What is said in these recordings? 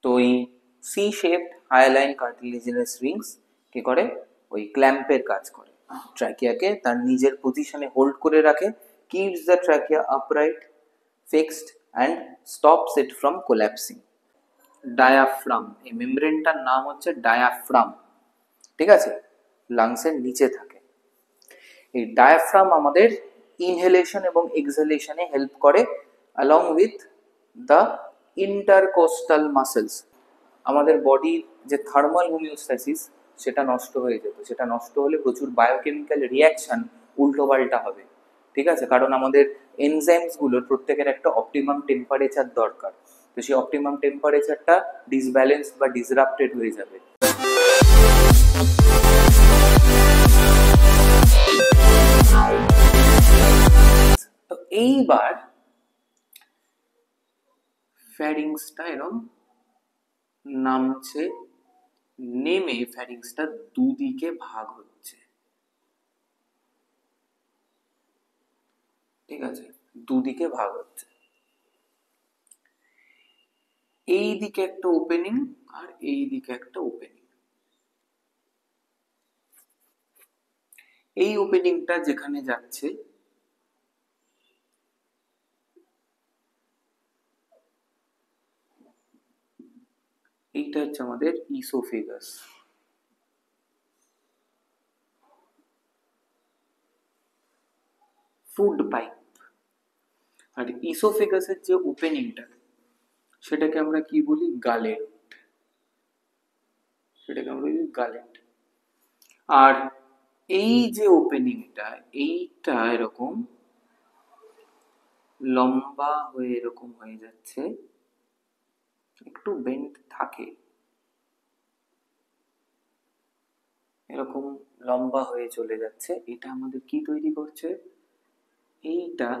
তো ওই C shaped hyaline cartilaginous rings কি করে, ওই ক্ল্যাম্পের কাজ করে, ট্র্যাকিয়াকে তার নিজের পজিশনে হোল্ড করে রাখে, keeps the trachea upright, fixed and stops it from collapsing. Diaphragm, এই মেমব্রেনটার নাম হচ্ছে ডায়াফ্রাম, ঠিক আছে, লাংসের নিচে থাকে। এই ডায়াফ্রাম আমাদের ইনহেলেশন এবং এক্সহেলেশনে হেল্প করে, along with the intercostal muscles. আমাদের বডির যে থার্মাল হোমিওস্ট্যাসিস সেটা নষ্ট হয়ে যেত, সেটা নষ্ট হলে প্রচুর বায়োকেমিক্যাল রিয়াকশন উল্টোপাল্টা হবে, ঠিক আছে, কারণ আমাদের এনজাইমসগুলোর প্রত্যেকের একটা অপটিমাম টেম্পারেচার দরকার, তো সেই অপটিমাম টেম্পারেচারটা ডিসব্যালেন্স বা ডিসরাপ্টেড হয়ে যাবে। তো এইবার ফ্যারিংসটা এরকম নামছে, নেমে ফ্যারিংসটা দুদিকে ভাগ হচ্ছে, ঠিক আছে, দুদিকে ভাগ হচ্ছে, এই দিকে একটা ওপেনিং আর এই দিকে একটা ওপেনিং। এই ওপেনিংটা যেখানে যাচ্ছে এইটা হচ্ছে আমাদের ইসোফেগাস। Food pipe. আর ইসোফেগাসের যে ওপেনিংটা সেটাকে আমরা কি বলি, গালেট, সেটাকে আমরা বলি গালেট। আর এই যে ওপেনিংটা, এইটা এরকম লম্বা হয়ে এরকম হয়ে যাচ্ছে, একটু বেন্ড থাকে, এরকম লম্বা হয়ে চলে যাচ্ছে, এটা আমাদের কি তৈরি করছে, এইটা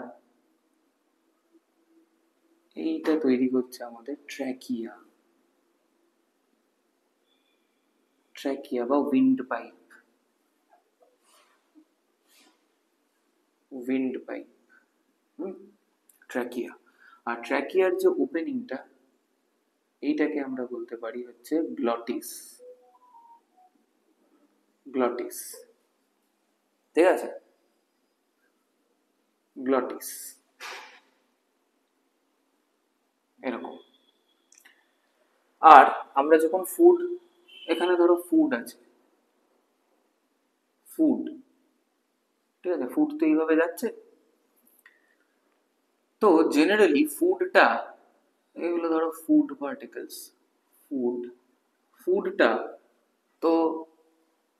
এইটা তৈরি করছে আমাদের ট্র্যাকিয়া, ট্র্যাকিয়া বা wind pipe, wind pipe, trachea. আর ট্র্যাকিয়ার যে ওপেনিংটা এইটাকে আমরা বলতে পারি হচ্ছে গ্লটিস, গ্লটিস, ঠিক আছে, গ্লটিস এরকম। আর আমরা যখন ফুড, এখানে ধরো ফুড আছে, ফুড, ঠিক আছে, ফুড তো এইভাবে যাচ্ছে, তো জেনারেলি ফুডটা, এগুলো ধরো ফুড পার্টিকেলস, ফুড, ফুডটা তো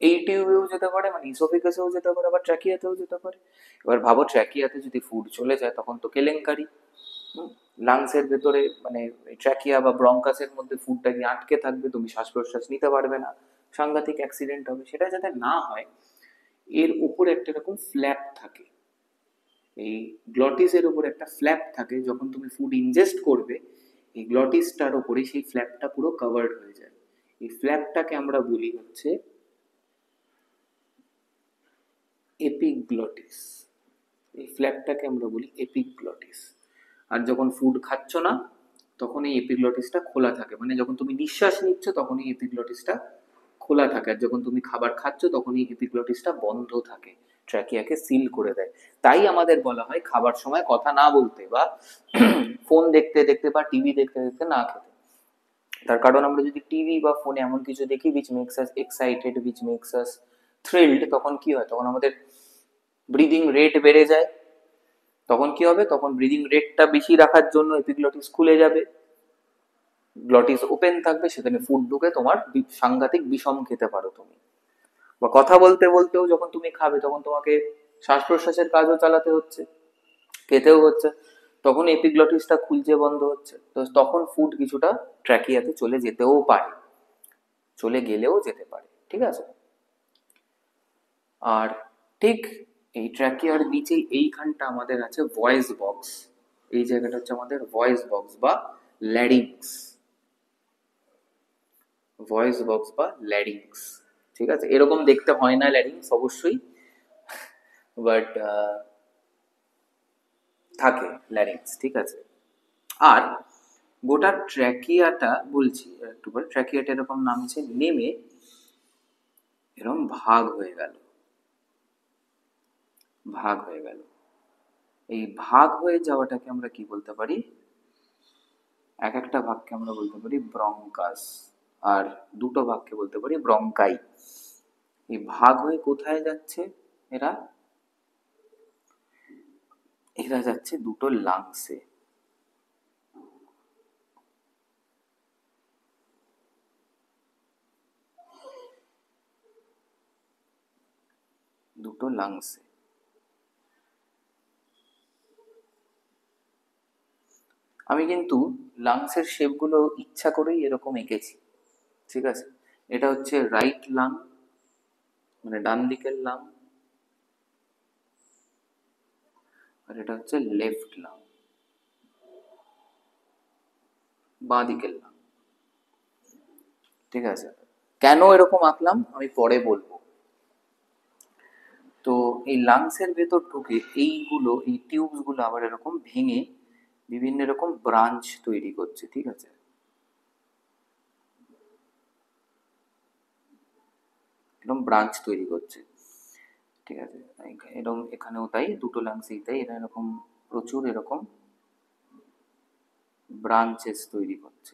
এই টিউবেও যেতে পারে, মানে ইসোফেগাসেও যেতে পারে, আবার ট্র্যাকিয়াতেও যেতে পারে। এবার ভাবো ট্র্যাকিয়াতে যদি ফুড চলে যায় তখন তো কেলেঙ্কারি, লাংসের ভেতরে মানে ট্র্যাকিয়া বা ব্রঙ্কাসের মধ্যে ফুডটা গিয়ে আটকে থাকবে, তুমি শ্বাস প্রশ্বাস নিতে পারবে না, সাংঘাতিক অ্যাক্সিডেন্ট হবে। সেটা যাতে না হয় এর উপরে একটা এরকম ফ্ল্যাপ থাকে, এই গ্লটিসের উপরে একটা ফ্ল্যাপ থাকে, যখন তুমি ফুড ইনজেস্ট করবে এই গ্লটিসটার উপরে সেই ফ্ল্যাপটা পুরো কভার্ড হয়ে যায়, এই ফ্ল্যাপটাকে আমরা বলি হচ্ছে এপিগ্লটিস, এই ফ্ল্যাপটাকে আমরা বলি এপিগ্লটিস। আর যখন ফুড খাচ্ছ না তখন এই এপিগ্লটিসটা খোলা থাকে, মানে যখন তুমি নিঃশ্বাস নিচ্ছ তখন এই এপিগ্লটিসটা খোলা থাকে, আর যখন তুমি খাবার খাচ্ছ তখন এই এপিগ্লটিসটা বন্ধ থাকে, ট্র্যাকিয়াকে সিল করে দেয়। তাই আমাদের বলা হয় খাবার সময় কথা না বলতে বা ফোন দেখতে দেখতে বা টিভি দেখতে দেখতে না খেতে। তার কারণ আমরা যদি টিভি বা ফোনে এমন কিছু দেখি which makes us excited, which makes us thrilled, তখন কি হয়, তখন আমাদের ব্রিদিং রেট বেড়ে যায়, তখন কি হবে, তখন ব্রিদিং রেটটা বেশি রাখার জন্য এপিগ্লটিস খুলে যাবে, গ্লটিস ওপেন থাকবে, সেখানে ফুড ঢুকে তোমার সাংঘাতিক বিষম খেতে পারো তুমি। বা কথা বলতে বলতেও যখন তুমি খাবে তখন তোমাকে শ্বাস প্রশ্বাসের কাজও চালাতে হচ্ছে, খেতেও হচ্ছে, তখন এপিগ্লটিসটা খুলছে বন্ধ হচ্ছে, তো তখন ফুড কিছুটা ট্র্যাকিয়াতে চলে যেতেও পারে, চলে গেলেও যেতে পারে, ঠিক আছে। আর ঠিক এই ট্র্যাকিয়ার নিচেই এইখানটা আমাদের আছে ভয়েস বক্স, এই জায়গাটা হচ্ছে আমাদের ভয়েস বক্স বা ল্যারিংস, ভয়েস বক্স বা ল্যারিংস, ঠিক আছে, এরকম দেখতে হয় না ল্যারিংস অবশ্যই, বাট থাকে ল্যারিংস, ঠিক আছে। আর গোটা ট্র্যাকিয়াটা বলছি একটু পরে, ট্র্যাকিয়াটা এরকম নামছে, নেমে এরকম ভাগ হয়ে গেল, ভাগ হয়ে গেল। এই ভাগ হয়ে যাওয়াটাকে আমরা কি বলতে পারি? এক একটা ভাগকে আমরা বলতে পারি ব্রঙ্কাস, আর দুটো ভাগকে বলতে পারি ব্রঙ্কাই। এই ভাগ হয়ে কোথায় যাচ্ছে এরা? এরা যাচ্ছে দুটো লাংসে। দুটো লাংসে। আমি কিন্তু লাংসের শেপগুলো ইচ্ছা করেই এরকম এঁকেছি, ঠিক আছে? এটা হচ্ছে রাইট লাং, মানে ডান দিকের লাং, আর এটা হচ্ছে লেফট লাং, বাঁ দিকের লাং, ঠিক আছে? কেন এরকম আঁকলাম আমি পরে বলবো। তো এই লাংসের ভেতর ঢুকে এইগুলো, এই টিউবস গুলো আবার এরকম ভেঙে বিভিন্ন রকম ব্রাঞ্চ তৈরি করছে, ঠিক আছে? এরকম ব্রাঞ্চ তৈরি করছে, ঠিক আছে? এরকম এখানেও তাই, দুটো লাংসেই তাই, এরা এরকম প্রচুর এরকম ব্রাঞ্চেস তৈরি করছে।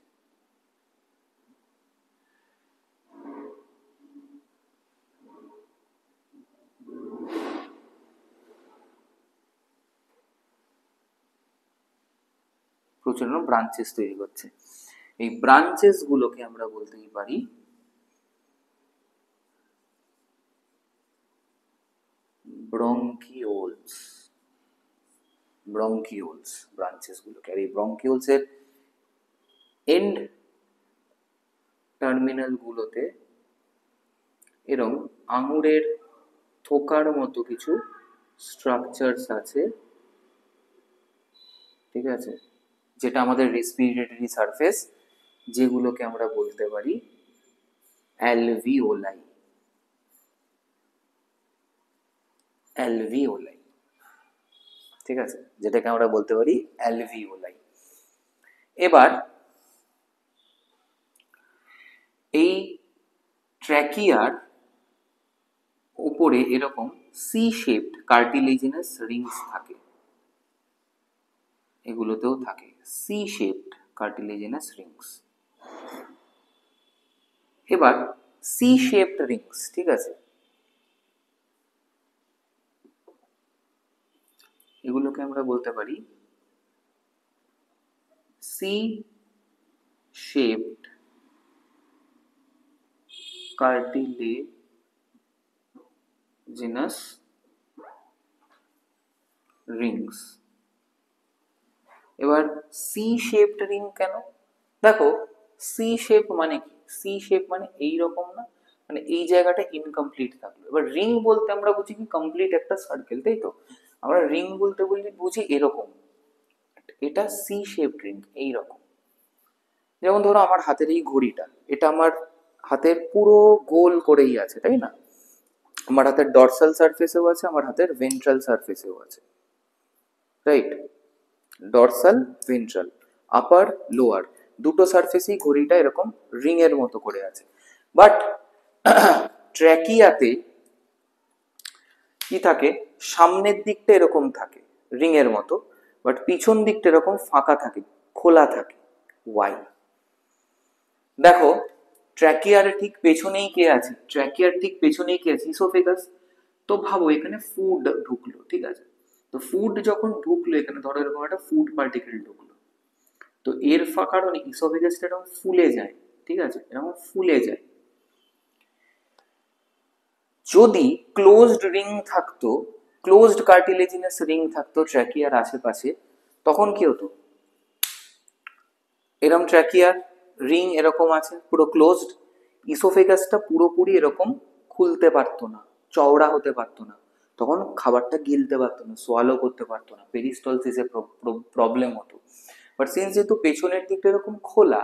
প্রচুর ব্রাঞ্চেস তৈরি করছে। এই ব্রাঞ্চেস গুলোকে আমরা বলতেই পারি ব্রঙ্কিওলস। ব্রঙ্কিওলস ব্রাঞ্চেস গুলোকে, আর এই ব্রঙ্কিওলস এর এন্ড টার্মিনাল গুলোতে এরকম আঙুরের থোকার মতো কিছু স্ট্রাকচারস আছে, ঠিক আছে? যেটা আমাদের রেসপিরেটরি সারফেস, যেগুলোকে আমরা বলতে পারি অ্যালভিওলাই। অ্যালভিওলাই, ঠিক আছে? যেটাকে আমরা বলতে পারি অ্যালভিওলাই। এবার এই ট্র্যাকিয়ার উপরে এরকম সি শেপড কার্টিলেজিনাস রিংস থাকে, এগুলোতেও থাকে সি শেপড কার্টিলেজিনাস রিংস। এবার সি শেপড রিংস, ঠিক আছে, এগুলোকে আমরা বলতে পারি সি শেপড কার্টিলেজিনাস রিংস। এবার সি শেপড রিং কেন? দেখো, সি শেপ মানে কি? সি শেপ মানে এইরকম না, মানে এই জায়গাটা ইনকমপ্লিট থাকলো। এবার রিং বলতে আমরা বুঝি কি কমপ্লিট একটা সার্কেল, তাই তো? আমরা রিং বলতে বুঝি এরকম, এটা সি শেপ রিং এইরকম। যেমন ধরো আমার হাতের এই ঘড়িটা, এটা আমার হাতের পুরো গোল করেই আছে, তাই না? আমার হাতের ডরসাল সারফেসেও আছে, আমার হাতের ভেন্ট্রাল সারফেসেও আছে, রাইট? ডরসাল, ভেন্ট্রাল, আপার, লোয়ার, দুটো সারফেসেই ঘড়িটা এরকম রিং এর মতো করে আছে। বাট ট্র্যাকিয়াতে কি থাকে? সামনের দিকটা এরকম থাকে রিং এর মতো, বাট পিছন দিকটা এরকম ফাঁকা থাকে, খোলা থাকে। ওয়াই? দেখো, ট্র্যাকিয়ার ঠিক পেছনেই কে আছে? ট্র্যাকিয়ার ঠিক পেছনেই কে আছে? ইসোফেগাস। তো ভাবো এখানে ফুড ঢুকলো, ঠিক আছে? তো ফুড যখন ঢুকলো এখানে, ধরো এরকম একটা ফুড পার্টিকেল ঢুকলো, তো এর কারণে ইসোফেগাসটা এরকম ফুলে যায়, ঠিক আছে? এরকম ফুলে যায়। যদি ক্লোজড রিং থাকতো, ক্লোজড কার্টিলেজিনাস রিং থাকতো ট্র্যাকিয়ার আশেপাশে, তখন কি হতো? এরকম ট্র্যাকিয়ার রিং এরকম আছে পুরো ক্লোজড, ইসোফেগাসটা পুরোপুরি এরকম খুলতে পারতো না, চওড়া হতে পারতো না, তখন খাবারটা গিলতে পারতো না, সোয়ালো করতে পারতো না, পেরিস্টলসিসে প্রবলেম হতো। বাট সিন্স যেহেতু পেছনের দিকটা এরকম খোলা,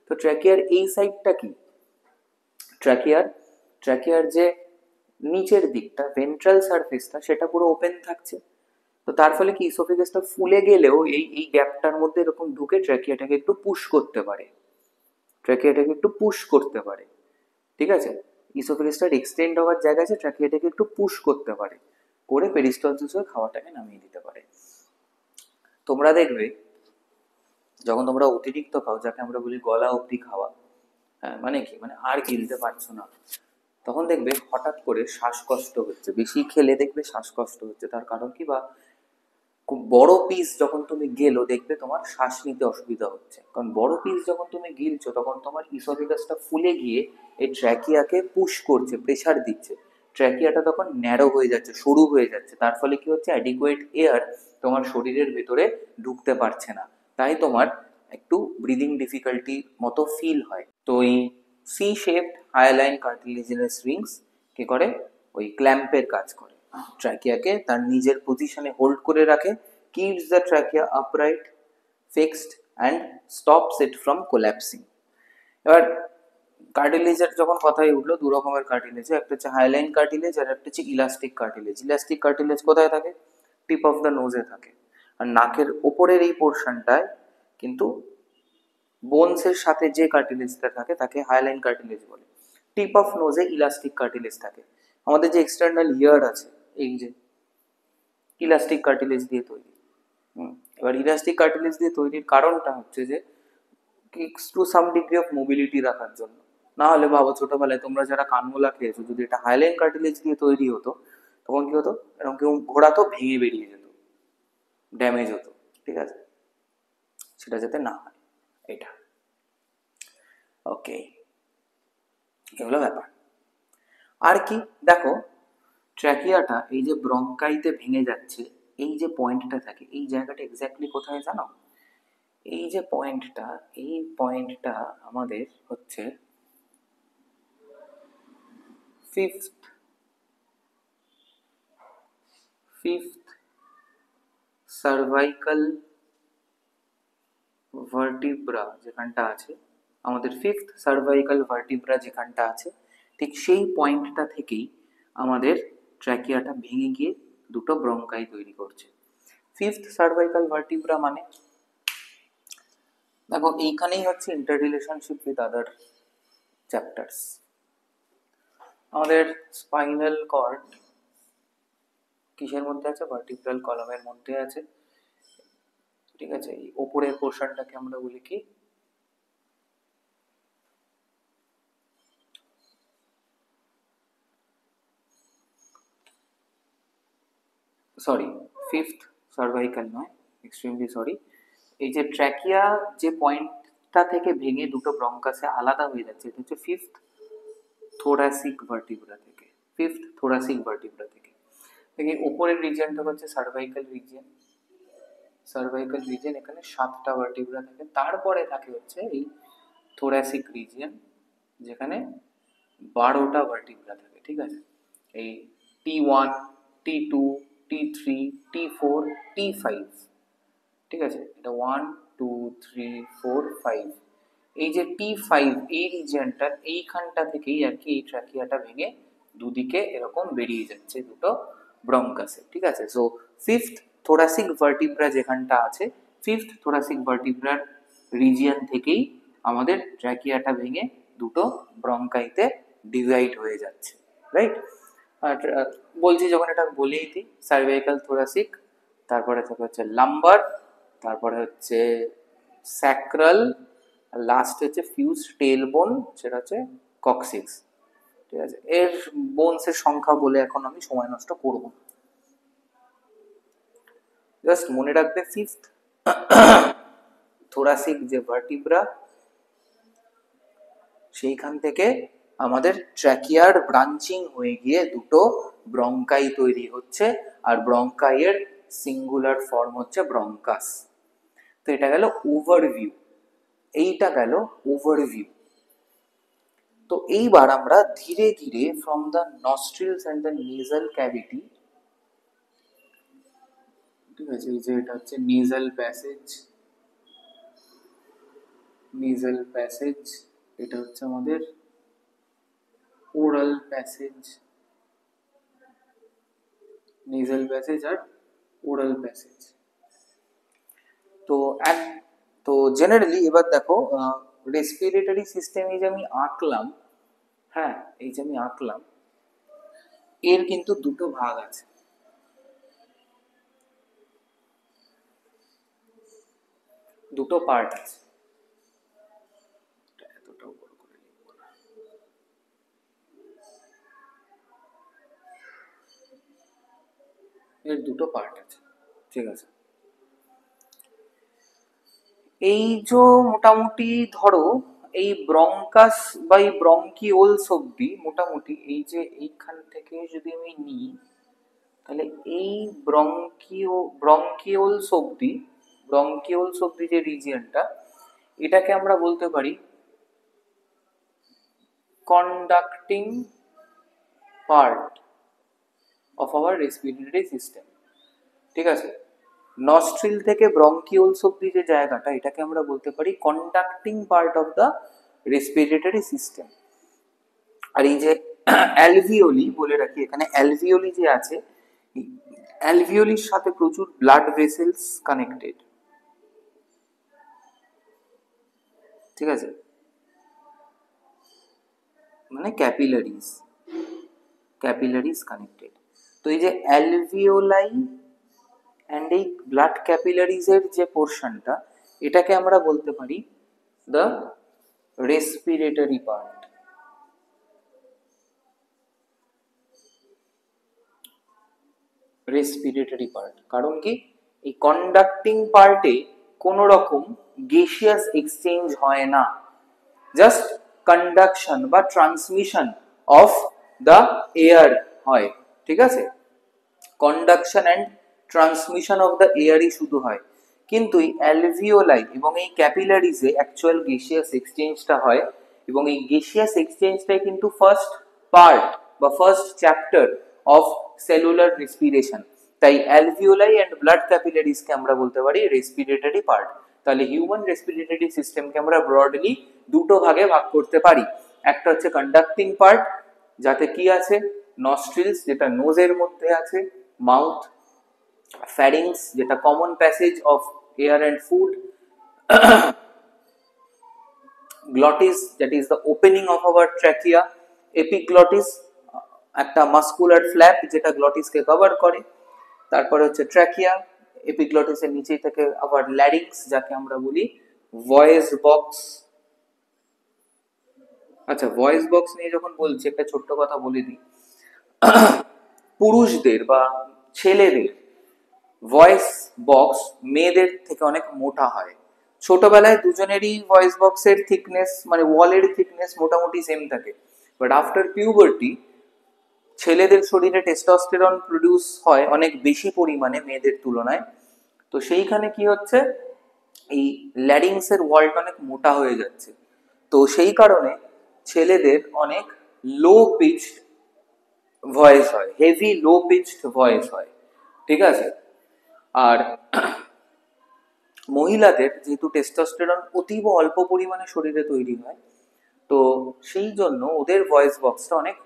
তো ট্র্যাকিয়ার এই সাইডটা কি? ট্র্যাকিয়ার ট্র্যাকিয়ার যে নিচের দিকটা, ভেন্ট্রাল সারফেসটা, সেটা পুরো ওপেন থাকছে। তো তার ফলে কি ইসোফেগাসটা ফুলে গেলেও এই এই গ্যাপটার মধ্যে এরকম ঢুকে ট্র্যাকিয়াটাকে একটু পুশ করতে পারে, ট্র্যাকিয়াটাকে একটু পুশ করতে পারে, ঠিক আছে। ইসোফেগাসটার এক্সটেন্ড হওয়ার জায়গা আছে, ট্র্যাকিয়াটাকে একটু পুশ করতে পারে, করে পেরিস্টালসিস হয়ে খাওয়াটাকে নামিয়ে দিতে পারে। তোমরা দেখবে যখন তোমরা অতিরিক্ত খাও, যাকে আমরা বলি গলা অবধি খাওয়া, হ্যাঁ মানে কি, মানে আর গিলতে পারছো না, তখন দেখবে হঠাৎ করে শ্বাসকষ্ট হচ্ছে, বেশি খেলে দেখবে শ্বাসকষ্ট হচ্ছে। তার কারণ কি, বা খুব বড় পিস যখন তুমি গেলো দেখবে তোমার শ্বাস নিতে অসুবিধা হচ্ছে, কারণ বড় পিস যখন তুমি গিলছো তখন তোমার ইসোফেগাসটা ফুলে গিয়ে এই ট্র্যাকিয়াকে পুশ করছে, প্রেসার দিচ্ছে, ট্র্যাকিয়াটা তখন ন্যারো হয়ে যাচ্ছে, সরু হয়ে যাচ্ছে। তার ফলে কি হচ্ছে, অ্যাডিকুয়েট এয়ার তোমার শরীরের ভেতরে ঢুকতে পারছে না, তাই তোমার একটু ব্রিদিং ডিফিকাল্টি মতো ফিল হয়। তো এই C shaped hyaline cartilaginous rings কি করে, ওই ক্ল্যাম্পের কাজ করে, ট্র্যাকিয়াকে তার নিজের পজিশনে হোল্ড করে রাখে, keeps the trachea upright, fixed and stops it from collapsing. এবার কার্টিলেজের যখন কথাই উঠলো, দু রকমের কার্টিলেজ, একটা হচ্ছে হাইলাইন কার্টিলেজ আর একটা হচ্ছে ইলাস্টিক কার্টিলেজ। ইলাস্টিক কার্টিলেজ কোথায় থাকে, টিপ অফ দ্য নোজে থাকে, আর নাকের ওপরের এই পোর্শনটায় কিন্তু বোনসের সাথে যে কার্টিলেজটা থাকে তাকে হাইলাইন কার্টিলেজ বলে। টিপ অফ নোজে ইলাস্টিক কার্টিলেজ থাকে। আমাদের যে এক্সটার্নাল ইয়ার আছে, এই যে ইলাস্টিক কার্টিলেজ দিয়ে তৈরি। এবার ইলাস্টিক কার্টিলেজ দিয়ে তৈরির কারণটা হচ্ছে যে to some degree of mobility রাখার জন্য। না হলে ভাবো ছোটবেলায় তোমরা যারা কানমোলা খেয়েছো, যদি এটা হাইলাইন কার্টিলেজ দিয়ে তৈরি হতো তখন কি হতো, এরকম কেউ ঘোরাতো, ভেঙে বেরিয়ে যেত, ড্যামেজ হতো, ঠিক আছে, সেটা যাতে না হয় এটা। ওকে, এগুলো ব্যাপার। আর কি দেখো, ট্র্যাকিয়াটা এই যে ব্রঙ্কাইতে ভেঙে যাচ্ছে, এই যে পয়েন্টটা থাকে, এই জায়গাটা এক্স্যাক্টলি কোথায় জানো, এই যে পয়েন্টটা, এই পয়েন্টটা আমাদের হচ্ছে ফিফথ সার্ভাইকাল ভার্টিব্রা যেখানটা আছে, আমাদের ফিফথ সার্ভাইকাল ভার্টিব্রা যেখানটা আছে, ঠিক সেই পয়েন্টটা থেকেই আমাদের ট্র্যাকিয়াটা ভেঙে গিয়ে দুটো ব্রঙ্কাই তৈরি করছে। ফিফথ সার্ভাইকাল ভার্টিব্রা মানে দেখো এইখানেই হচ্ছে inter relationship with other chapters. আমাদের স্পাইনাল কর্ড কিসের মধ্যে আছে, ভার্টিব্রাল কলামের মধ্যে আছে, ঠিক আছে। এই ওপরের পোর্শনটাকে আমরা বলি কি, সরি ফিফথ সার্ভাইকাল নয়, এক্সট্রিমলি সরি, এই যে ট্র্যাকিয়া যে পয়েন্টটা থেকে ভেঙে দুটো ব্রঙ্কাসে আলাদা হয়ে যাচ্ছে, এটা হচ্ছে ফিফথ থোরাসিক ভার্টিব্রা থেকে, ফিফথ থোরাসিক ভার্টিব্রা থেকে। দেখি উপরের রিজিয়নটা হচ্ছে সার্ভাইকাল রিজিয়ন, সার্ভাইকাল রিজিয়ন, এখানে 7টা ভার্টিব্রা থাকে, তারপরে থাকে হচ্ছে এই থোরাসিক রিজিয়ন যেখানে 12টা ভার্টিব্রা থাকে, ঠিক আছে। এই T1, T2, T3, T4, T5, ঠিক আছে, এটা 1 2 3 4 5, এই যে T5 এই রিজিয়নটার এইখানটা থেকেই আর কি এই ট্র্যাকিয়াটা ভেঙে দুদিকে এরকম বেরিয়ে যাচ্ছে দুটো ব্রঙ্কাসে, ঠিক আছে। সো ফিফথ থোরাসিক ভার্টিব্রা যেখানটা আছে, ফিফথ থোরাসিক ভার্টিব্রার রিজিয়ন থেকেই আমাদের ট্র্যাকিয়াটা ভেঙে দুটো ব্রঙ্কাইতে ডিভাইড হয়ে যাচ্ছে, রাইট। আর বলছি যখন এটা বলেই দিই, সার্ভাইকাল থোরাসিক, তারপরে থাকে হচ্ছে লাম্বার, তারপরে হচ্ছে স্যাক্রাল, লাস্ট হচ্ছে ফিউজ টেল বোন, সেটা হচ্ছে কক্সিক্স, ঠিক আছে। এর বোনসের সংখ্যা বলে এখন আমি সময় নষ্ট করব, জাস্ট মনে রাখবে ফিফথ থোরাসিক যে ভার্টিব্রা, সেইখান থেকে আমাদের ট্র্যাকিয়ার ব্রাঞ্চিং হয়ে গিয়ে দুটো ব্রঙ্কাই তৈরি হচ্ছে, আর ব্রঙ্কাইয়ের সিঙ্গুলার ফর্ম হচ্ছে ব্রঙ্কাস। তো এটা গেল ওভারভিউ, এইটা গেল ওভারভিউ। তো এইবার আমরা ধীরে ধীরে from the nostrils and the nasal cavity, ঠিক আছে, এই যে এটা হচ্ছে নেজাল প্যাসেজ, নেজাল প্যাসেজ, এটা হচ্ছে আমাদের ওরাল প্যাসেজ, নেজাল প্যাসেজ আর ওরাল প্যাসেজ। তো এক তো জেনারেলি এবার দেখো রেসপিরেটরি সিস্টেম এই যে আমি আঁকলাম, হ্যাঁ এই যে আমি আঁকলাম, এর কিন্তু দুটো ভাগ আছে। দুটো পার্ট আছে। এতটাও বড় করে লিখবো না। এর দুটো পার্ট আছে, ঠিক আছে। এই যে মোটামুটি ধরো এই ব্রঙ্কাস বা এই ব্রঙ্কিওলস অব্দি মোটামুটি এই যে এইখান থেকে যদি আমি নিই, তাহলে এই ব্রঙ্কিওলস অব্দি যে রিজিয়নটা, এটাকে আমরা বলতে পারি conducting part of our respiratory system, ঠিক আছে। নস্ট্রিল থেকে ব্রঙ্কিওলস অব্দি যে জায়গাটা, এটাকে আমরা বলতে পারি conducting part of the respiratory system. আর এই যে অ্যালভিওলি বলে রাখি, এখানে অ্যালভিওলি যে আছে, অ্যালভিওলির সাথে প্রচুর ব্লাড ভেসেলস কানেক্টেড, ঠিক আছে, মানে ক্যাপিলারিজ কানেক্টেড। তো এই যে অ্যালভিওলাই অ্যান্ড এই ব্লাড ক্যাপিলারিজ এর যে পোর্শনটা, এটাকে আমরা বলতে পারি the respiratory part. Respiratory part কারণ কি, এই কন্ডাক্টিং পার্টে কোন রকম গ্যাসিয়াস এক্সচেঞ্জ হয় না, জাস্ট কন্ডাকশন বা ট্রান্সমিশন অফ দ্য এয়ার হয়, ঠিক আছে। Conduction and transmission of the এয়ারই শুধু হয়, কিন্তু এই অ্যালভিওলাই এবং এই ক্যাপিলারিজে অ্যাকচুয়াল গ্যাসিয়াস এক্সচেঞ্জটা হয়, এবং এই গ্যাসিয়াস এক্সচেঞ্জটাই কিন্তু ফার্স্ট পার্ট বা first chapter of cellular respiration. তাই অ্যালভিওলাই অ্যান্ড ব্লাড ক্যাপিলারিজকে আমরা বলতে পারি রেসপিরেটরি পার্ট। তাহলে হিউম্যান রেসপিরেটরি সিস্টেমকে আমরা ব্রডলি দুটো ভাগে ভাগ করতে পারি। একটা হচ্ছে কন্ডাক্টিং পার্ট, যাতে কি আছে, নস্ট্রিলস যেটা নোজের মধ্যে আছে, মাউথ, ফ্যারিংস যেটা common passage of air and food, glottis that is the opening of our trachea, epiglottis একটা মাস্কুলার ফ্ল্যাপ যেটা গ্লটিসকে কভার করে, তারপরে হচ্ছে ট্র্যাকিয়া, এপিগ্লটিসের নিচে থেকে আবার ল্যারিংস যাকে আমরা বলি ভয়েস বক্স। আচ্ছা, ভয়েস বক্স নিয়ে যখন বলছি একটা ছোট্ট কথা বলে দিই, পুরুষদের বা ছেলেদের ভয়েস বক্স মেয়েদের থেকে অনেক মোটা হয়। ছোটবেলায় দুজনেরই ভয়েস বক্সের থিকনেস মানে ওয়ালের থিকনেস মোটামুটি সেম থাকে, বাট আফটার পিউবার্টি ছেলেদের শরীরে টেস্টোস্টেরন প্রডিউস হয় অনেক বেশি পরিমাণে মেয়েদের তুলনায়। তো সেইখানে কি হচ্ছে, এই ল্যারিংসের ওয়ালটা অনেক মোটা হয়ে যাচ্ছে। তো সেই কারণে ছেলেদের অনেক লো পিচড ভয়েস হয়, হেভি লো পিচড ভয়েস হয়, ঠিক আছে। আর মহিলাদের যেহেতু টেস্টোস্টেরন অতীব অল্প পরিমাণে শরীরে তৈরি হয়, তো সেই জন্য ওদের ভয়েস বক্সটা অনেক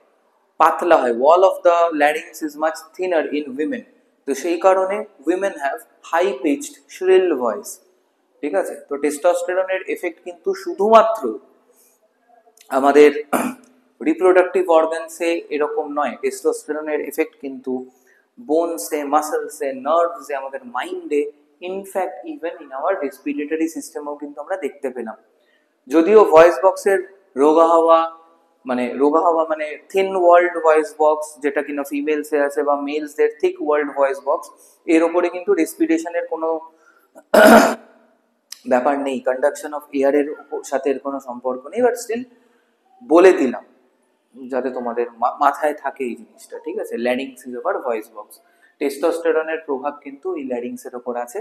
পাতলা হয়, wall of the larynx is much thinner in women. তো সেই কারণে women have high pitched shrill voice, ঠিক আছে। তো টেস্টোস্টেরনের এফেক্ট কিন্তু শুধুমাত্র আমাদের রিপ্রোডাক্টিভ অর্গানসে এরকম নয়, টেস্টোস্টেরনের এফেক্ট কিন্তু বোনসে, মাসেলসে, নার্ভসে, আমাদের মাইন্ডে, in fact even in our respiratory সিস্টেমেও কিন্তু আমরা দেখতে পেলাম। যদিও ভয়েস বক্সের রোগা হওয়া মানে থিন ওয়ার্ল্ড ভয়েস বক্স যেটা কিনা ফিমেলসে আছে, বা মেলসদের থিক ওয়ার্ল্ড ভয়েস বক্স, এর উপরে কিন্তু রেসপিরেশনের কোনো ব্যাপার নেই, কন্ডাকশন অফ এয়ারের সাথে এর কোনো সম্পর্ক নেই, বাট স্টিল বলে দিলাম যাতে তোমাদের মাথায় থাকে এই জিনিসটা, ঠিক আছে। Larynx is over voice box. টেস্টোস্টেরনের প্রভাব কিন্তু এই ল্যারিংসের ওপর আছে,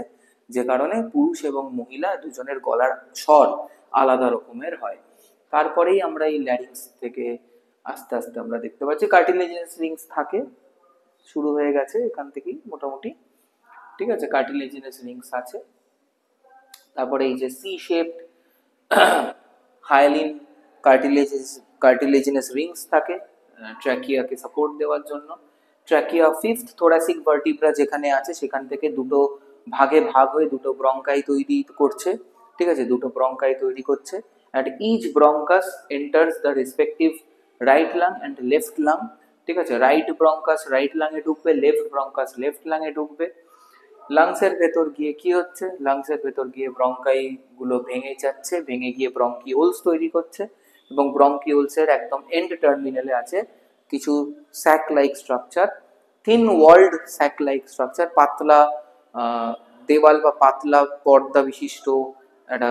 যে কারণে পুরুষ এবং মহিলা দুজনের গলার স্বর আলাদা রকমের হয়। তারপরেই আমরা এই ল্যারিংস থেকে আস্তে আস্তে আমরা দেখতে পাচ্ছি কার্টিলেজিনাস রিংস থাকে, শুরু হয়ে গেছে এখান থেকেই মোটামুটি, ঠিক আছে, কার্টিলেজিনাস রিংস আছে। তারপরে এই যে C shaped hyaline cartilaginous rings থাকে ট্র্যাকিয়াকে সাপোর্ট দেওয়ার জন্য। ট্র্যাকিয়া ফিফথ থোরাসিক ভার্টিব্রা যেখানে আছে সেখান থেকে দুটো ভাগে ভাগ হয়ে দুটো ব্রঙ্কাই তৈরি করছে, ঠিক আছে, দুটো ব্রঙ্কাই তৈরি করছে, and each bronchus enters the respective right lung and left lung, ঠিক আছে, রাইট ব্রঙ্কাস রাইট লাং এ ঢুকবে, লেফট ব্রঙ্কাস লেফট লাং এ ঢুকবে। লাংসের ভেতর গিয়ে কি হচ্ছে, লাংসের ভেতর গিয়ে ব্রঙ্কাই গুলো ভেঙে যাচ্ছে, ভেঙে গিয়ে ব্রঙ্কিওলস তৈরি করছে, এবং ব্রঙ্কিওলসের একদম এন্ড টার্মিনালে আছে কিছু sac like structure, thin walled sac like structure, পাতলা দেওয়াল বা পাতলা পর্দা বিশিষ্ট একটা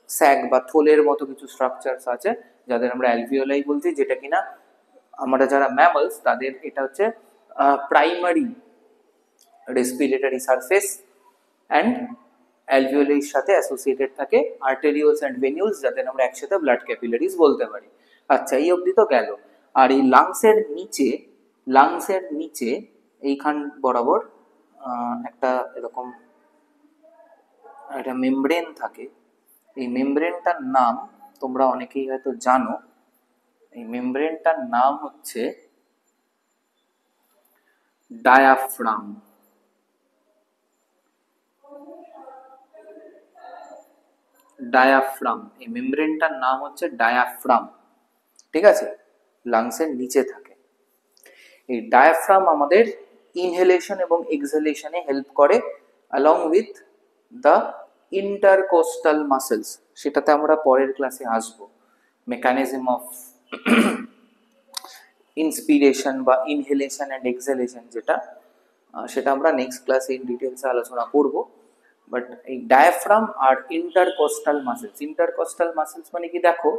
স্যাক বা থলের মতো কিছু স্ট্রাকচারস আছে যাদের আমরা অ্যালভিওলাই বলছি, যেটা কিনা আমরা যারা ম্যামলস তাদের এটা হচ্ছে প্রাইমারি রেসপিরেটরি সারফেস অ্যান্ড অ্যালভিওলাইয়ের সাথে অ্যাসোসিয়েটেড থাকে আর্টেরিওলস অ্যান্ড ভেনিউলস, যাদের আমরা একসাথে ব্লাড ক্যাপিলারিজ বলতে পারি। আচ্ছা, এই অবধি তো গেল। আর এই লাংসের নিচে এইখান বরাবর একটা এরকম একটা মেমব্রেন থাকে। এই মেমব্রেনটার নাম তোমরা অনেকেই হয়তো জানো, এই মেমব্রেনটার নাম হচ্ছে ডায়াফ্রাম। ডায়াফ্রাম, এই মেমব্রেনটার নাম হচ্ছে ডায়াফ্রাম, ঠিক আছে, লাংসের নিচে থাকে। এই ডায়াফ্রাম আমাদের ইনহেলেশন এবং এক্সহেলেশনে হেল্প করে along with the intercostal muscles, সেটাতে আমরা পরের ক্লাসে আসবো, মেকানিজম অফ ইন্সপিরেশন বা ইনহেলেশন অ্যান্ড এক্সহেলেশন যেটা, সেটা আমরা নেক্সট ক্লাসে ইন ডিটেলসে আলোচনা করব। বাট এই ডায়াফ্রাম আর ইন্টারকোস্টাল মাসেলস মানে কি দেখো,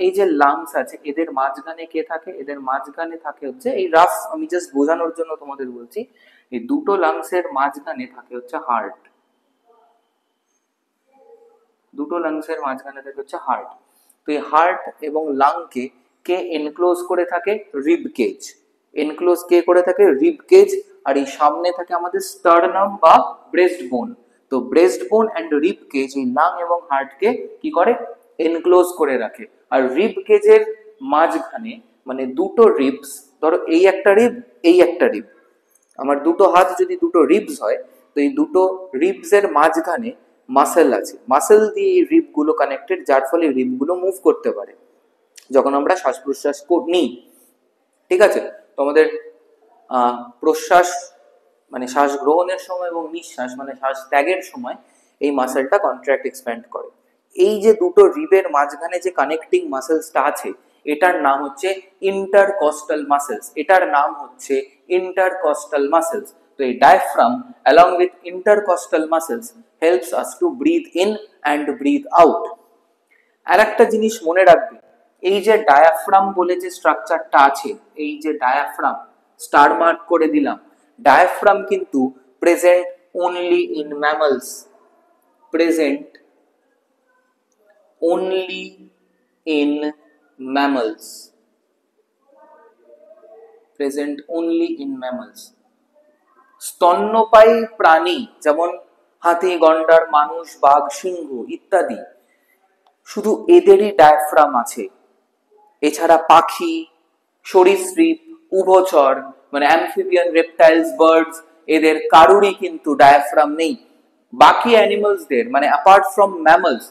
এই যে লাংস আছে এদের মাঝখানে কে থাকে, এদের মাঝখানে থাকে হচ্ছে এই রাফ, আমি জাস্ট বোঝানোর জন্য তোমাদের বলছি, এই দুটো লাংসের মাঝখানে থাকে হচ্ছে হার্ট, দুটো লাংসের মাঝখানে থাকে হচ্ছে হার্ট। তো এই হার্ট এবং লাংকে কে এনক্লোজ করে থাকে, রিব কেজ, এনক্লোজ কে করে থাকে, রিব কেজ। আর এই সামনে থাকে আমাদের স্টারনাম বা ব্রেস্ট বোন। তো ব্রেস্ট বোন অ্যান্ড রিব কেজ এই লাং এবং হার্টকে কি করে, এনক্লোজ করে রাখে। আর রিব কেজের মাঝখানে মানে দুটো রিবস, ধরো এই একটা রিব এই একটা রিব, আমার দুটো হাত যদি দুটো রিবস হয়, তো এই দুটো রিবস এর মাঝখানে মাসেল আছে, মাসেল দিয়ে এই রিব গুলো কানেক্টেড, যার ফলে রিব গুলো মুভ করতে পারে যখন আমরা শ্বাস প্রশ্বাস নিই, ঠিক আছে। তো আমাদের প্রশ্বাস মানে শ্বাস গ্রহণের সময় এবং নিঃশ্বাস মানে শ্বাস ত্যাগের সময় এই মাসেলটা কন্ট্রাক্ট এক্সপ্যান্ড করে। এই যে দুটো রিবের মাঝখানে যে কানেক্টিং মাসেলসটা আছে এটার নাম হচ্ছে ইন্টারকস্টাল মাসেলস, এটার নাম হচ্ছে ইন্টারকস্টাল মাসেলস। তো এই diaphragm along with intercostal muscles helps us to breathe in and breathe out। আর একটা জিনিস মনে রাখবে, এই যে ডায়াফ্রাম বলে যে স্ট্রাকচারটা আছে, এই যে ডায়াফ্রাম স্টার মার্ক করে দিলাম, ডায়াফ্রাম কিন্তু present only in mammals, present only in mammals, present only in mammals। স্তন্যপায়ী প্রাণী যেমন হাতি, গন্ডার, মানুষ, বাঘ, সিংহ ইত্যাদি শুধু এদেরই ডায়াফ্রাম আছে। এছাড়া পাখি, সরীসৃপ, উভচর মানে অ্যামফিবিয়ান, রেপটাইলস, বার্ডস এদের কারুরই কিন্তু ডায়াফ্রাম নেই। বাকি অ্যানিমালসদের মানে অ্যাপার্ট ফ্রম ম্যামলস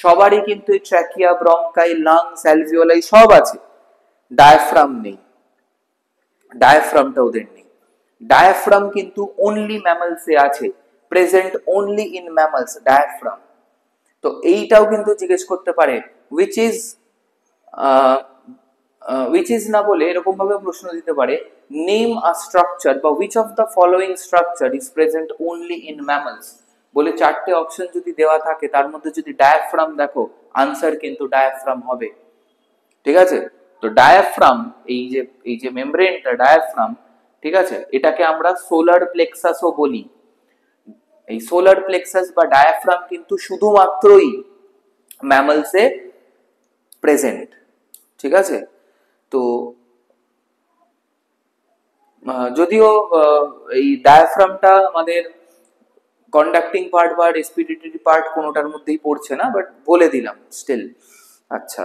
সবারই কিন্তু ট্র্যাকিয়া, ব্রঙ্কাই, লাংস, অ্যালভিওলাই সব আছে, ডায়াফ্রাম নেই, ডায়াফ্রামটা ওদের নেই। ডায়াফ্রাম কিন্তু অনলি ম্যামলসে আছে, present only in mammals diaphragm. তো এইটাও কিন্তু জিজ্ঞেস করতে পারে which is না বলে এরকম ভাবে প্রশ্ন দিতে পারে, নেম আ স্ট্রাকচার বা which of the following structure is present only in mammals বলে চারটে অপশন যদি দেওয়া থাকে তার মধ্যে যদি ডায়াফ্রাম দেখো, আনসার কিন্তু ডায়াফ্রাম হবে, ঠিক আছে। তো ডায়াফ্রাম এই যে মেমব্রেনটা ডায়াফ্রাম, ঠিক আছে, এটাকে আমরা সোলার প্লেক্সাসও বলি। এই সোলার প্লেক্সাস বা ডায়াফ্রাম কিন্তু শুধুমাত্রই ম্যামলসে প্রেজেন্ট, ঠিক আছে। তো যদিও এই ডায়াফ্রামটা আমাদের কন্ডাক্টিং পার্ট বা রেসপিরেটরি পার্ট কোনোটার মধ্যেই পড়ছে না, বাট বলে দিলাম স্টিল। আচ্ছা,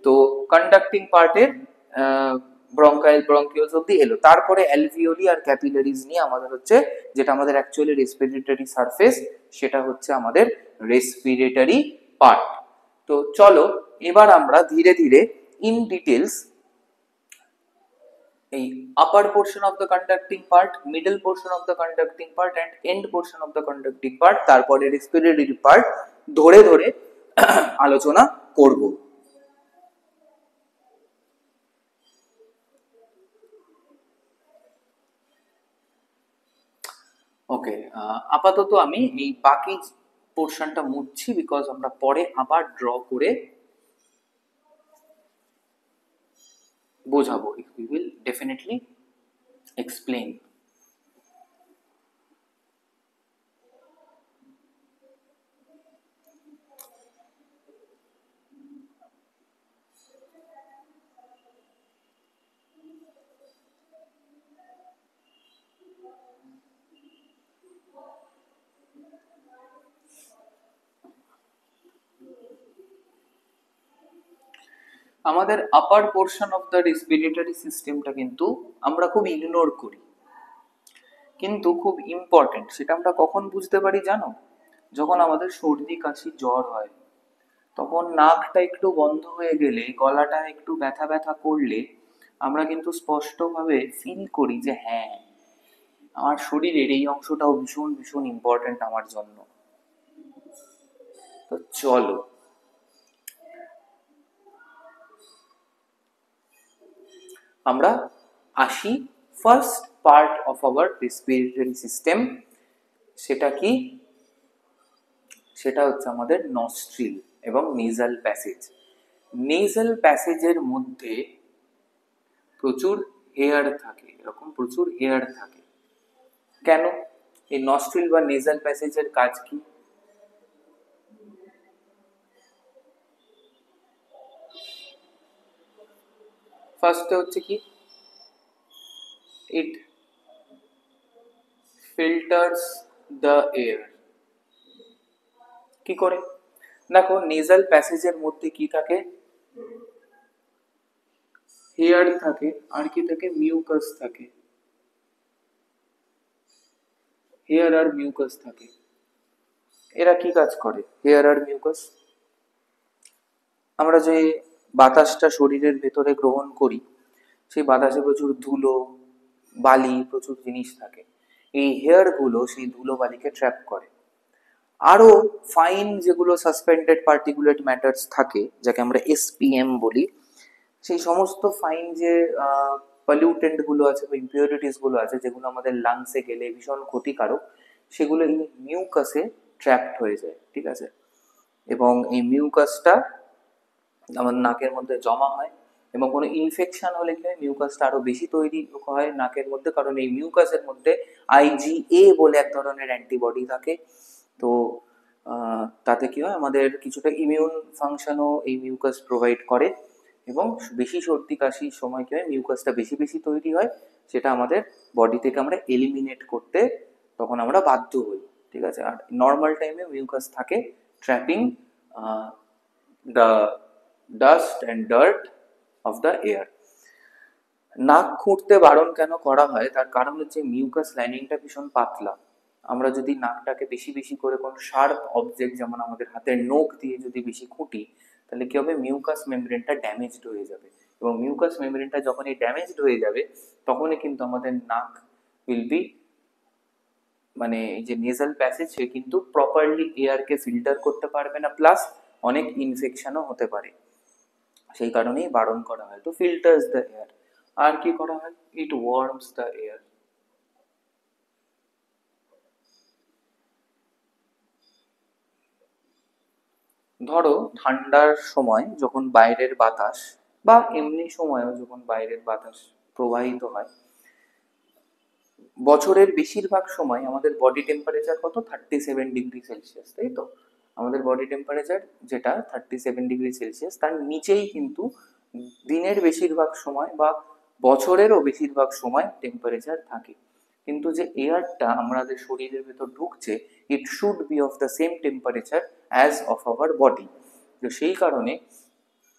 তো কন্ডাক্টিং পার্টের ব্রঙ্কিওলস অব্দি এলো, তারপরে অ্যালভিওলি আর ক্যাপিলারিজ নিয়ে আমাদের হচ্ছে, যেটা আমাদের অ্যাকচুয়ালি রেসপিরেটরি সারফেস, সেটা হচ্ছে আমাদের রেসপিরেটরি পার্ট। তো চলো এবার আমরা ধীরে ধীরে ইন ডিটেলস এই আপার portion of the conducting part, middle portion of the conducting part and end portion of the conducting part, তারপরে রেসপিরেটরি পার্ট ধরে ধরে আলোচনা করব। ওকে, আপাতত আমি এই বাকি পোর্শনটা মুছছি, বিকজ আমরা পরে আবার ড্র করে বোঝাবো। we will definitely explain. আমাদের আপার পোর্শন অফ দ্য রেসপিরেটরি সিস্টেমটা কিন্তু আমরা খুব ইগনোর করি, কিন্তু খুব ইম্পর্টেন্ট। সেটা আমরা কখন বুঝতে পারি জানো? যখন আমাদের সর্দি কাশি জ্বর হয়, তখন নাকটা একটু বন্ধ হয়ে গেলে, গলাটা একটু ব্যথা ব্যথা করলে আমরা কিন্তু স্পষ্টভাবে ফিল করি যে হ্যাঁ, আমার শরীরের এই অংশটাও ভীষণ ভীষণ ইম্পর্টেন্ট আমার জন্য। তো চলো আমরা আসি first part of our respiratory system. সেটা কি? সেটা হচ্ছে আমাদের নস্ট্রিল এবং নেজাল প্যাসেজ। নেজাল প্যাসেজের মধ্যে প্রচুর হেয়ার থাকে, এরকম প্রচুর হেয়ার থাকে। কেন? এই নস্ট্রিল বা নেজাল প্যাসেজের কাজ কি? ফার্স্টে হচ্ছে কি, ইট ফিল্টার্স দ্য এয়ার। কি করে? দেখো, নেজাল প্যাসেজের মধ্যে কি থাকে? হেয়ার থাকে, আর কি থাকে? মিউকাস থাকে। হেয়ার আর মিউকাস থাকে। এরা কি কাজ করে, হেয়ার আর মিউকাস? আমরা যে বাতাসটা শরীরের ভেতরে গ্রহণ করি, সেই বাতাসে প্রচুর ধুলো বালি প্রচুর জিনিস থাকে। এই হেয়ার গুলো সেই ধুলো বালিকে ট্র্যাপ করে। আরো ফাইন যেগুলো সাসপেন্ডেড পার্টিকুলেট ম্যাটার্স থাকে, যাকে আমরা এসপিএম বলি, সেই সমস্ত ফাইন যে পলিউটেন্ট গুলো আছে বা ইম্পিউরিটিস গুলো আছে, যেগুলো আমাদের লাংসে গেলে ভীষণ ক্ষতিকারক, সেগুলো এই মিউকাসে ট্র্যাপড হয়ে যায়। ঠিক আছে? এবং এই মিউকাসটা আমাদের নাকের মধ্যে জমা হয়, এবং কোনো ইনফেকশন হলে কি হয়, মিউকাসটা আরো বেশি তৈরি হয় নাকের মধ্যে, কারণ এই মিউকাসের মধ্যে আইজিএ বলে এক ধরনের অ্যান্টিবডি থাকে। তো তাতে কি হয়, আমাদের কিছুটা ইমিউন ফাংশনও এই মিউকাস প্রোভাইড করে, এবং বেশি সর্দি কাশির সময় কি হয়, মিউকাসটা বেশি বেশি তৈরি হয়, সেটা আমাদের বডি থেকে আমরা এলিমিনেট করতে তখন আমরা বাধ্য হই। ঠিক আছে? আর নর্মাল টাইমে মিউকাস থাকে trapping the dust and dirt of the air. নাক খুঁটতে বারণ কেন করা হয়? তার কারণ হচ্ছে মিউকাস লাইনিংটা ভীষণ পাতলা। আমরা যদি নাকটাকে বেশি বেশি করে কোনো শার্প অবজেক্ট, যেমন আমাদের হাতের নখ দিয়ে যদি বেশি খুঁটি, তাহলে কি হবে, মিউকাস মেমব্রেনটা ড্যামেজড হয়ে যাবে। এবং মিউকাস মেমব্রেনটা যখনই ড্যামেজড হয়ে যাবে, তখনই কিন্তু আমাদের নাক উইল বি, মানে এই যে নেজাল প্যাসেজ, সে কিন্তু প্রপারলি এয়ারকে ফিল্টার করতে পারবে না, প্লাস অনেক ইনফেকশনও হতে পারে। সেই কারণেই বারণ করা হয়। তো ফিল্টার্স দ্য এয়ার। আর কি করা হয়? ইট ওয়ার্মস দ্য এয়ার। ধরো ঠান্ডার সময় যখন বাইরের বাতাস, বা এমনি সময়ও যখন বাইরের বাতাস প্রবাহিত হয়, বছরের বেশিরভাগ সময় আমাদের বডি টেম্পারেচার কত? 37 ডিগ্রি সেলসিয়াস, তাই তো? আমাদের বডি টেম্পারেচার যেটা 37 ডিগ্রি সেলসিয়াস, তার নিচেই কিন্তু দিনের বেশিরভাগ সময় বা বছরেরও বেশিরভাগ সময় টেম্পারেচার থাকে। কিন্তু যে এয়ারটা আমাদের শরীরের ভেতর ঢুকছে, it should be of the same temperature as of our body. তো সেই কারণে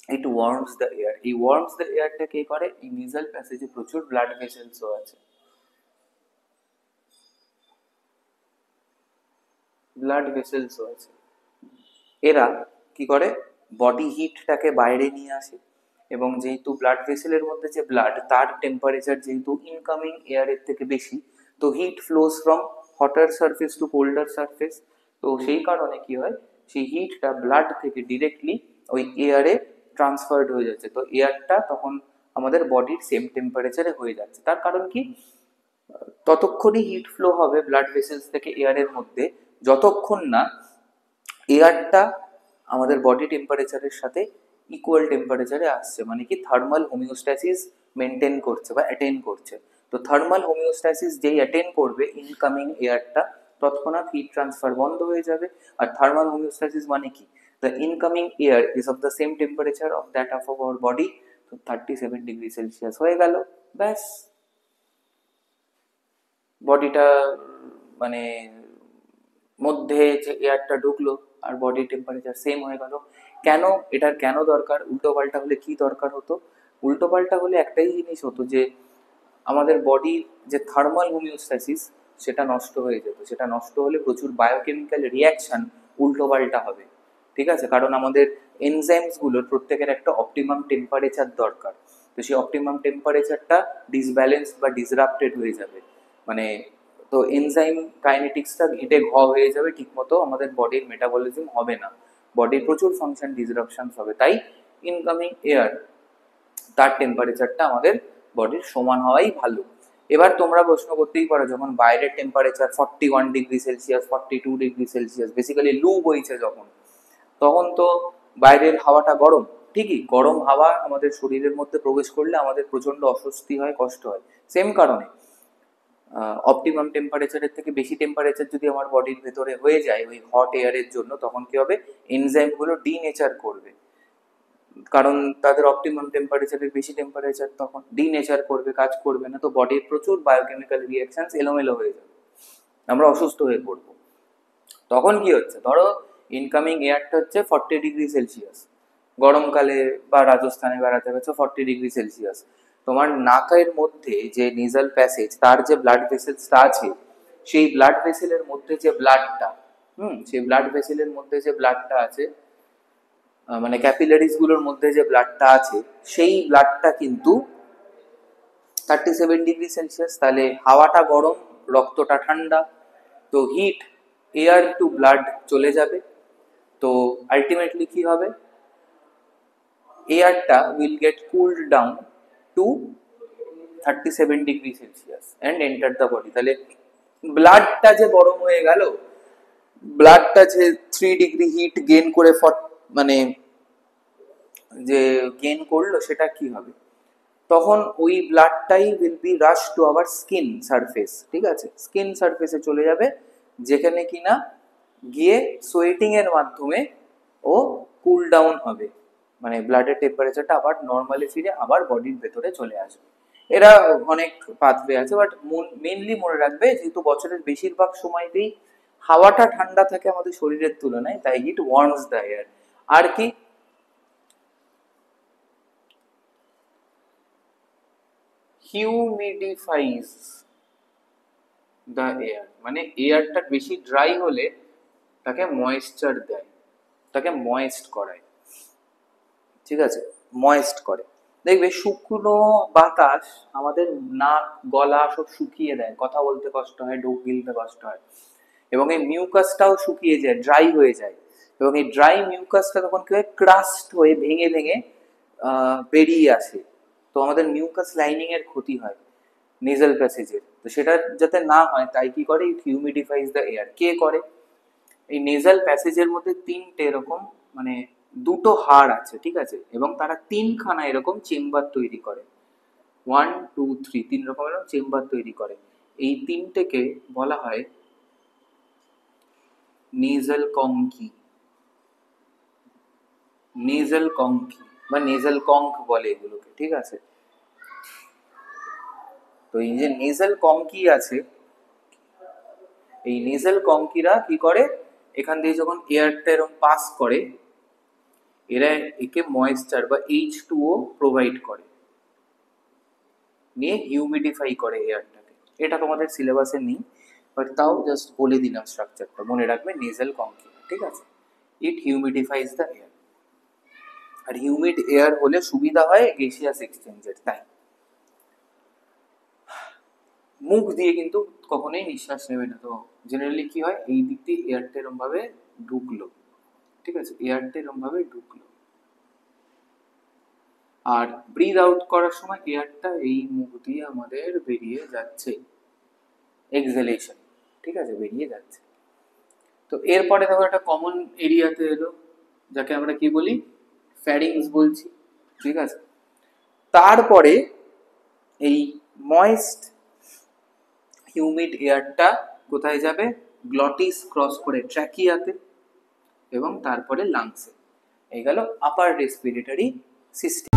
ইট ওয়ার্মস দ্য এয়ার। এই ওয়ার্মস দ্য এয়ারটা কে করে? এই নেজাল প্যাসেজে প্রচুর ব্লাড ভেসেলসও আছে, ব্লাড ভেসেলসও আছে। এরা কি করে? বডি হিটটাকে বাইরে নিয়ে আসে, এবং যেহেতু ব্লাড ভেসেলের মধ্যে যে ব্লাড, তার টেম্পারেচার যেহেতু ইনকামিং এয়ারের থেকে বেশি, তো heat flows from hotter surface to colder surface. তো সেই কারণে কি হয়, সেই হিটটা ব্লাড থেকে ডিরেক্টলি ওই এয়ারে ট্রান্সফার্ড হয়ে যাচ্ছে। তো এয়ারটা তখন আমাদের বডির সেম টেম্পারেচারে হয়ে যাচ্ছে। তার কারণ কি? ততক্ষণই হিট ফ্লো হবে ব্লাড ভেসেলস থেকে এয়ারের মধ্যে, যতক্ষণ না এয়ারটা আমাদের বডি টেম্পারেচারের সাথে ইকুয়াল টেম্পারেচারে আসছে, মানে কি থার্মাল হোমিওস্ট্যাসিস মেনটেন করছে বা অ্যাটেন করছে। তো থার্মাল হোমিওস্ট্যাসিস যেই অ্যাটেন করবে ইনকামিং এয়ারটা, তৎক্ষণাৎ হিট ট্রান্সফার বন্ধ হয়ে যাবে। আর থার্মাল হোমিওস্ট্যাসিস মানে কি? The incoming air is of the same temperature of that of our body. তো 37 ডিগ্রি সেলসিয়াস হয়ে গেল, ব্যাস বডিটা মানে মধ্যে যে এয়ারটা ঢুকলো আর বডি টেম্পারেচার সেম হয়ে গেল। কেন? এটার কেন দরকার? উল্টো পাল্টা হলে কি দরকার হতো? উল্টো পাল্টা হলে একটাই জিনিস হতো, যে আমাদের বডির যে থার্মাল হোমিওস্ট্যাসিস সেটা নষ্ট হয়ে যেত। সেটা নষ্ট হলে প্রচুর বায়োকেমিক্যাল রিয়াকশন উল্টো পাল্টা হবে, ঠিক আছে? কারণ আমাদের এনজাইমসগুলোর প্রত্যেকের একটা অপটিমাম টেম্পারেচার দরকার। তো সেই অপটিমাম টেম্পারেচারটা ডিসব্যালেন্স বা ডিসরাপ্টেড হয়ে যাবে, মানে তো এনজাইম কাইনেটিক্সটা ঘেটে হয়ে যাবে, ঠিকমতো আমাদের বডির মেটাবলিজম হবে না, বডির প্রচুর ফাংশন ডিসরাপশন হবে। তাই ইনকামিং এয়ার, তার টেম্পারেচারটা আমাদের বডির সমান হওয়াই ভালো। এবার তোমরা প্রশ্ন করতেই পারো, যখন বাইরের temperature 41 degree Celsius, 42 degree Celsius, basically লু বইছে যখন, তখন তো বাইরের হাওয়াটা গরম, ঠিকই গরম হাওয়া আমাদের শরীরের মধ্যে প্রবেশ করলে আমাদের প্রচন্ড অস্বস্তি হয়, কষ্ট হয়। সেম কারণে অপটিমাম টেম্পারেচারের থেকে বেশি টেম্পারেচার যদি আমার বডির ভেতরে হয়ে যায় ওই হট এয়ারের জন্য, তখন কি হবে? এনজাইমগুলো ডিনেচার করবে, কারণ তাদের অপটিমাম টেম্পারেচারের বেশি টেম্পারেচার, তখন ডিনেচার করবে, কাজ করবে না। তো বডির প্রচুর বায়োকেমিক্যাল রিয়াকশন এলোমেলো হয়ে যাবে, আমরা অসুস্থ হয়ে পড়বো। তখন কি হচ্ছে? ধরো ইনকামিং এয়ারটা হচ্ছে 40 ডিগ্রি সেলসিয়াস, গরমকালে বা রাজস্থানে বেড়াতে গেছো, 40 ডিগ্রি সেলসিয়াস, তোমার নাকের মধ্যে যে নেজাল প্যাসেজ, তার যে ব্লাড ভেসেলসটা আছে, সেই ব্লাড ভেসেলের মধ্যে যে ব্লাডটা, সেই ব্লাড ভেসেলের মধ্যে যে ব্লাডটা আছে, মানে ক্যাপিলারিজ গুলোর মধ্যে যে ব্লাডটা আছে, সেই ব্লাডটা কিন্তু 37 ডিগ্রি সেলসিয়াস। তাহলে হাওয়াটা গরম, রক্তটা ঠান্ডা, তো হিট এয়ার টু ব্লাড চলে যাবে। তো আলটিমেটলি কি হবে? এয়ারটা will get cooled down to 37 degree Celsius and enter the body. তাহলে ব্লাডটা যে গরম হয়ে গেল, ব্লাডটা যে 3 ডিগ্রি হিট গেইন করে মানে যে গেইন করলো, সেটা কি হবে? তখন ওই ব্লাডটাই will be rush to our skin surface, ঠিক আছে? স্কিন সারফেসে চলে যাবে, যেখানে কিনা গিয়ে সোয়েটিং এর মাধ্যমে ও কুল ডাউন হবে, মানে ব্লাডের টেম্পারেচারটা আবার নর্মালি ফিরে আবার বডির ভেতরে চলে আসবে। এরা অনেক পাথওয়ে আছে, বাট মেনলি মনে রাখবে, যেহেতু বছরের বেশিরভাগ সময়তেই হাওয়াটা ঠান্ডা থাকে আমাদের শরীরের তুলনায়, তাই ইট ওয়ার্মস দ্য এয়ার। আর কি? হিউমিডিফাইজ দ্য এয়ার, মানে এয়ারটা বেশি ড্রাই হলে তাকে ময়েশ্চার দেয়, তাকে ময়েস্ট করায়, ঠিক আছে? ময়েস্ট করে। দেখবে শুকনো বাতাস আমাদের নাক গলা সব শুকিয়ে দেয়, কথা বলতে কষ্ট হয়, ঢোক গিলতে কষ্ট হয়, এবং এই মিউকাসটাও শুকিয়ে যায়, ড্রাই হয়ে যায়। এবং এই ড্রাই মিউকাসটা তখন কি হয়? ক্রাস্ট হয়ে ভেঙে ভেঙে বেরিয়ে আসে। তো আমাদের মিউকাস লাইনিং এর ক্ষতি হয় নেজাল প্যাসেজের। তো সেটা যাতে না হয়, তাই কি করে? ইট হিউমিডিফাইজ দ্য এয়ার। কে করে? এই নেজাল প্যাসেজের মধ্যে তিনটে এরকম, মানে দুটো হাড় আছে, ঠিক আছে? এবং তারা তিনখানা এরকম চেম্বার তৈরি করে, 1 2 3, 3 রকম এরকম চেম্বার তৈরি করে। এই তিনটেকে বলা হয় নেজাল কঙ্কি, নেজাল কঙ্কি বা নেজাল কঙ্ক বলে এগুলোকে, ঠিক আছে? তো এই যে নেজাল কঙ্কি আছে, এই নেজাল কঙ্কিরা কি করে? এখান দিয়ে যখন এয়ারটা এরকম পাস করে, এরা একে ময়েশ্চার বা H2O প্রোভাইড করে, নিয়ে হিউমিডিফাই করে এয়ারটাকে। এটা তোমাদের সিলেবাসে নেই, বাট তাও জাস্ট বলে দিলাম স্ট্রাকচারটা, মনে রাখবে নেজাল কনক্যাভ, ঠিক আছে। It humidifies the air. আর হিউমিড এয়ার হলে সুবিধা হয় গ্যাসিয়াস এক্সচেঞ্জের, তাই। মুখ দিয়ে কিন্তু কখনোই নিঃশ্বাস নেবে না, তো জেনারেলি কি হয়, এই দিক দিয়ে এয়ারটা এরম ভাবে ঢুকলো, ঠিক আছে, এয়ারটা এরম ভাবে ঢুকলো, আর ব্রিথ আউট করার সময় এয়ারটা এই মুখ দিয়ে আমাদের বেরিয়ে যাচ্ছে, এক্সহেলেশন, ঠিক আছে, বেরিয়ে যাচ্ছে। তো এরপরে দেখো একটা কমন এরিয়াতে এলো, যাকে আমরা কি বলি, ফ্যারিংস বলছি, ঠিক আছে। তারপরে এই ময়েস্ট হিউমিড এয়ারটা কোথায় যাবে, গ্লটিস ক্রস করে ট্র্যাকিয়াতে, এবং তারপরে লাংসে। এই গেল আপার রেসপিরেটরি সিস্টেম।